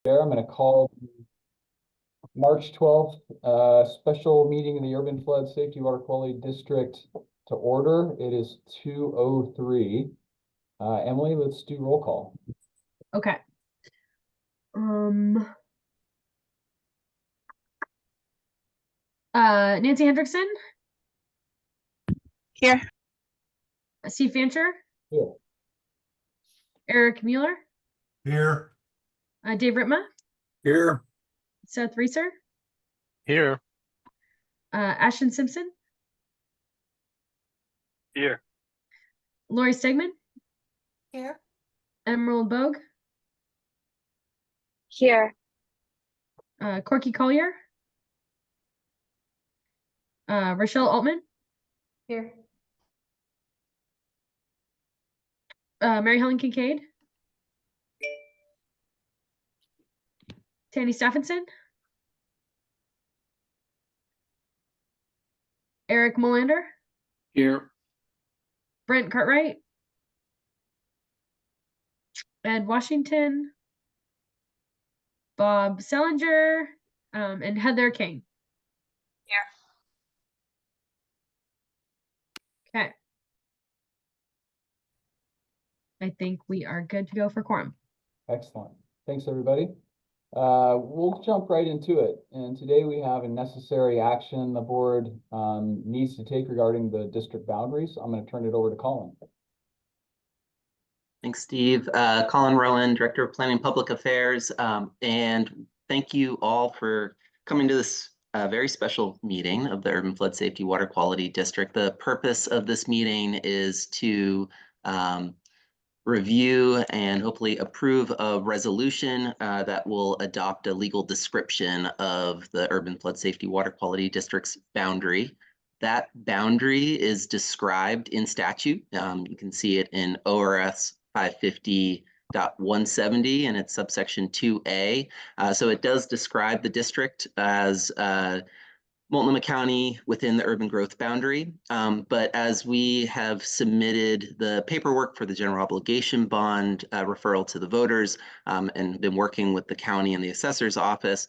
I'm going to call March 12th special meeting of the Urban Flood Safety Water Quality District to order. It is 2:03. Emily, let's do roll call. Okay. Nancy Hendrickson. Here. Steve Fancher. Here. Eric Mueller. Here. Dave Ritma. Here. Seth Reeser. Here. Ashton Simpson. Here. Lori Stegman. Here. Emerald Bogue. Here. Corky Collier. Rochelle Altman. Here. Mary Helen Kincaid. Tanny Stephenson. Eric Molander. Here. Brent Cartwright. Ed Washington. Bob Selinger. And Heather King. Here. Okay. I think we are good to go for quorum. Excellent. Thanks, everybody. We'll jump right into it. And today we have a necessary action the board needs to take regarding the district boundaries. I'm going to turn it over to Colin. Thanks, Steve. Colin Rowan, Director of Planning and Public Affairs. And thank you all for coming to this very special meeting of the Urban Flood Safety Water Quality District. The purpose of this meeting is to review and hopefully approve a resolution that will adopt a legal description of the Urban Flood Safety Water Quality District's boundary. That boundary is described in statute. You can see it in ORS 550.170 and it's subsection 2A. So it does describe the district as Multnomah County within the urban growth boundary. But as we have submitted the paperwork for the general obligation bond referral to the voters and been working with the county and the assessor's office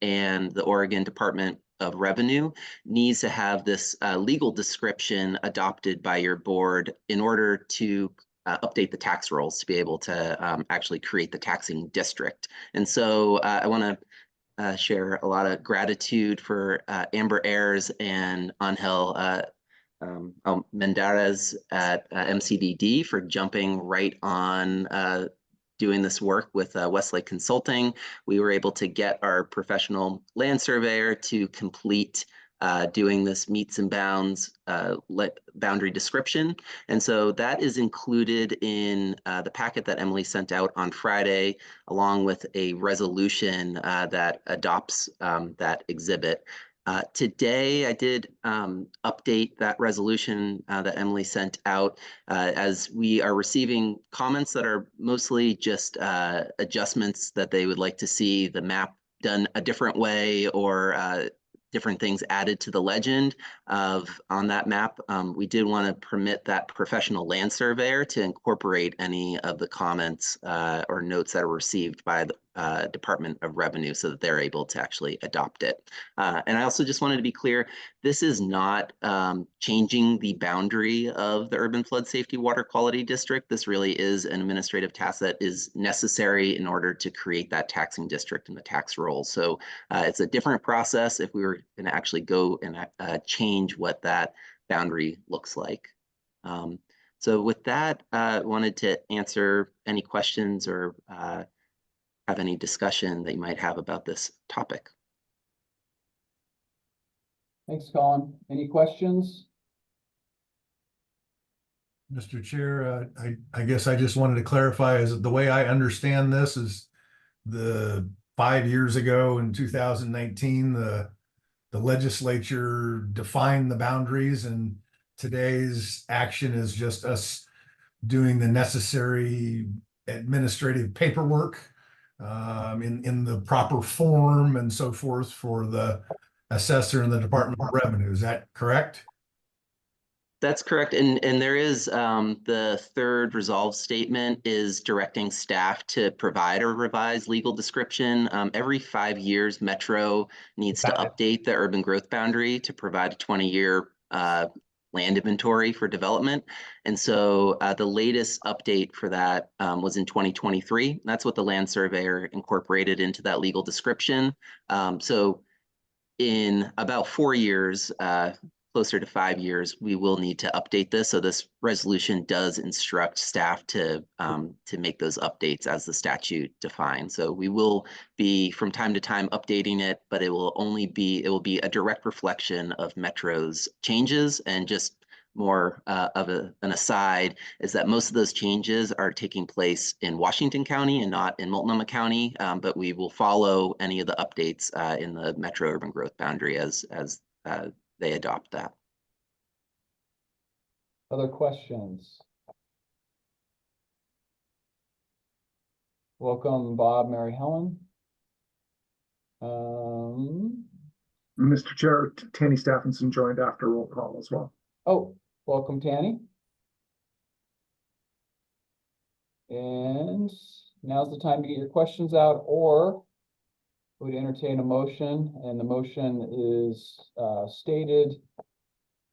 and the Oregon Department of Revenue needs to have this legal description adopted by your board in order to update the tax rolls to be able to actually create the taxing district. And so I want to share a lot of gratitude for Amber Ayers and Angel Mendarez at MCDD for jumping right on doing this work with Westlake Consulting. We were able to get our professional land surveyor to complete doing this meets and bounds boundary description. And so that is included in the packet that Emily sent out on Friday, along with a resolution that adopts that exhibit. Today, I did update that resolution that Emily sent out as we are receiving comments that are mostly just adjustments that they would like to see the map done a different way or different things added to the legend on that map. We did want to permit that professional land surveyor to incorporate any of the comments or notes that are received by the Department of Revenue so that they're able to actually adopt it. And I also just wanted to be clear, this is not changing the boundary of the Urban Flood Safety Water Quality District. This really is an administrative task that is necessary in order to create that taxing district and the tax roll. So it's a different process if we were going to actually go and change what that boundary looks like. So with that, I wanted to answer any questions or have any discussion that you might have about this topic. Thanks, Colin. Any questions? Mr. Chair, I guess I just wanted to clarify is the way I understand this is the 5 years ago in 2019, the legislature defined the boundaries and today's action is just us doing the necessary administrative paperwork in the proper form and so forth for the assessor and the Department of Revenue. Is that correct? That's correct. And there is the third resolve statement is directing staff to provide a revised legal description. Every 5 years, Metro needs to Got it. update the urban growth boundary to provide a 20-year land inventory for development. And so the latest update for that was in 2023. That's what the land surveyor incorporated into that legal description. So in about 4 years, closer to 5 years, we will need to update this. So this resolution does instruct staff to make those updates as the statute defines. So we will be from time to time updating it, but it will be a direct reflection of Metro's changes. And just more of an aside is that most of those changes are taking place in Washington County and not in Multnomah County, but we will follow any of the updates in the Metro urban growth boundary as they adopt that. Other questions? Welcome, Bob, Mary Helen. Mr. Chair, Tanny Stephenson joined after roll call as well. Oh, welcome, Tanny. And now's the time to get your questions out, or would entertain a motion, and the motion is stated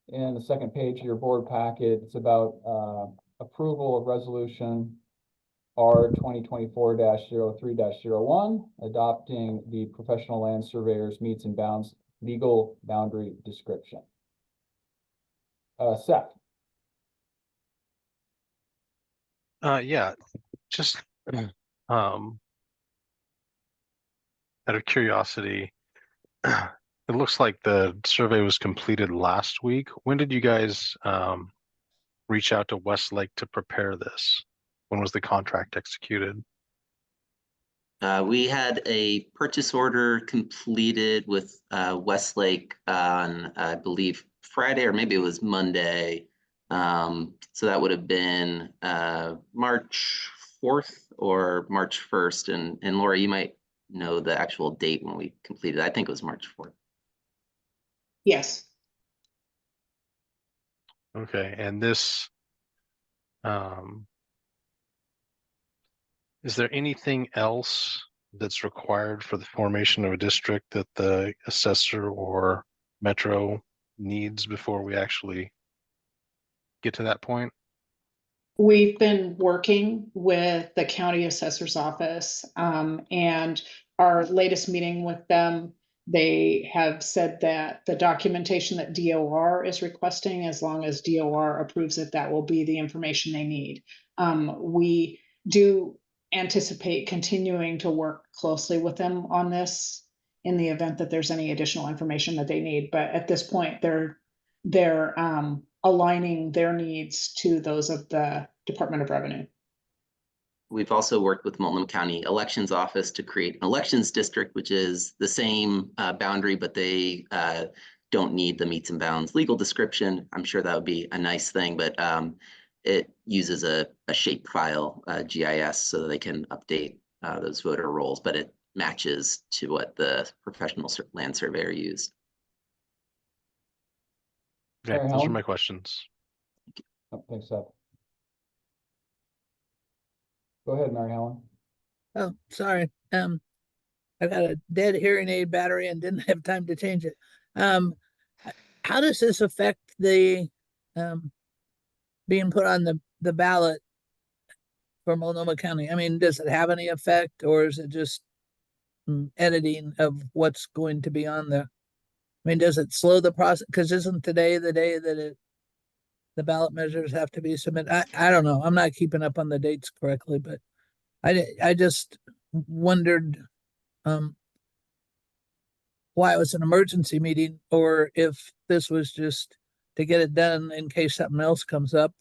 in the second page of your board packet. It's about approval of resolution R 2024-03-01, adopting the professional land surveyors meets and bounds legal boundary description. Seth. Yeah, just out of curiosity, it looks like the survey was completed last week. When did you guys reach out to Westlake to prepare this? When was the contract executed? We had a purchase order completed with Westlake on, I believe, Friday, or maybe it was Monday. So that would have been March 4th or March 1st. And Laura, you might know the actual date when we completed. I think it was March 4th. Yes. Okay, and this, is there anything else that's required for the formation of a district that the assessor or Metro needs before we actually get to that point? We've been working with the county assessor's office, and our latest meeting with them, they have said that the documentation that DOR is requesting, as long as DOR approves it, that will be the information they need. We do anticipate continuing to work closely with them on this in the event that there's any additional information that they need. But at this point, they're aligning their needs to those of the Department of Revenue. We've also worked with Multnomah County Elections Office to create an elections district, which is the same boundary, but they don't need the meets and bounds legal description. I'm sure that would be a nice thing, but it uses a shapefile GIS so that they can update those voter rolls, but it matches to what the professional land surveyor used. Okay, Mary those are Helen? my questions. Oh, thanks, Seth. Go ahead, Mary Helen. Oh, sorry. I got a dead hearing aid battery and didn't have time to change it. How does this affect the being put on the ballot for Multnomah County? I mean, does it have any effect, or is it just editing of what's going to be on there? I mean, does it slow the process? Because isn't today the day that the ballot measures have to be submitted? I don't know. I'm not keeping up on the dates correctly, but I just wondered why it was an emergency meeting, or if this was just to get it done in case something else comes up.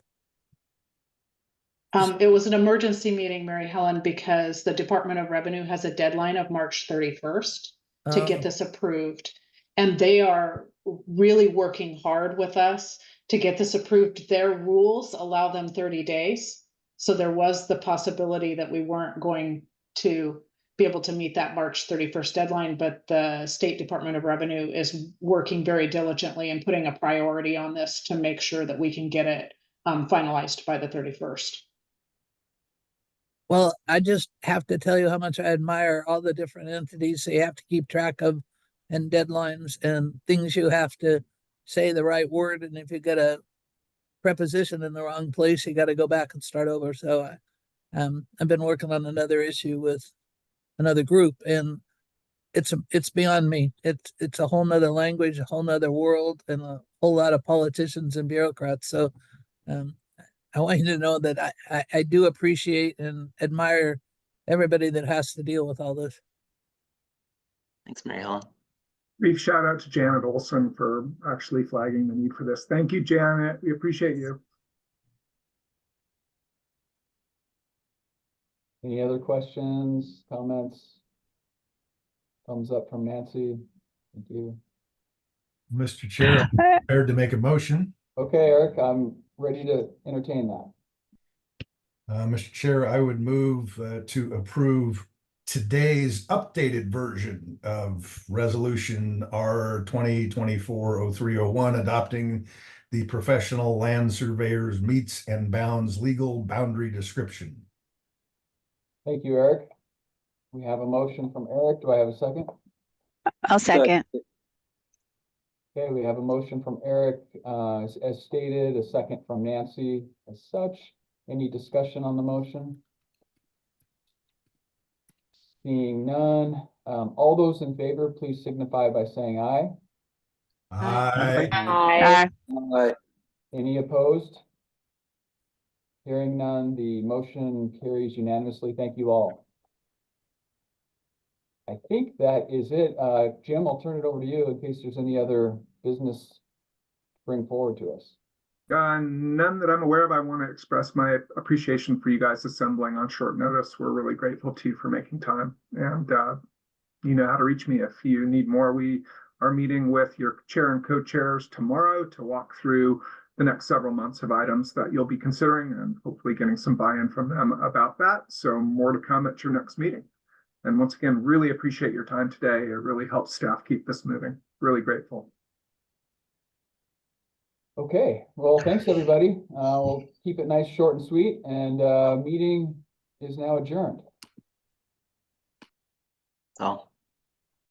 It was an emergency meeting, Mary Helen, because the Department of Revenue has a deadline of March 31st to get this approved. And they are really working hard with us to get this approved. Their rules allow them 30 days. So there was the possibility that we weren't going to be able to meet that March 31st deadline, but the State Department of Revenue is working very diligently and putting a priority on this to make sure that we can get it finalized by the 31st. Well, I just have to tell you how much I admire all the different entities that you have to keep track of and deadlines and things you have to say the right word. And if you get a preposition in the wrong place, you got to go back and start over. So I've been working on another issue with another group, and it's beyond me. It's a whole nother language, a whole nother world, and a whole lot of politicians and bureaucrats. So I want you to know that I do appreciate and admire everybody that has to deal with all this. Thanks, Mary Helen. Brief shout out to Janet Olson for actually flagging the need for this. Thank you, Janet. We appreciate you. Any other questions, comments? Thumbs up from Nancy. Thank you. Mr. Chair, I'm prepared to make a motion. Okay, Eric, I'm ready to entertain that. Mr. Chair, I would move to approve today's updated version of Resolution R 2024-0301, adopting the Professional Land Surveyors Meets and Bounds Legal Boundary Description. Thank you, Eric. We have a motion from Eric. Do I have a second? I'll second. Okay, we have a motion from Eric, as stated, a second from Nancy as such. Any discussion on the motion? Seeing none, all those in favor, please signify by saying aye. Aye. Aye. Any opposed? Hearing none, the motion carries unanimously. Thank you all. I think that is it. Jim, I'll turn it over to you in case there's any other business to bring forward to us. None that I'm aware of. I want to express my appreciation for you guys assembling on short notice. We're really grateful to you for making time, and you know how to reach me if you need more. We are meeting with your chair and co-chairs tomorrow to walk through the next several months of items that you'll be considering, and hopefully getting some buy-in from them about that. So more to come at your next meeting. And once again, really appreciate your time today. It really helps staff keep this moving. Really grateful. Okay, well, thanks, everybody. We'll keep it nice, short, and sweet, and meeting is now adjourned. That's all.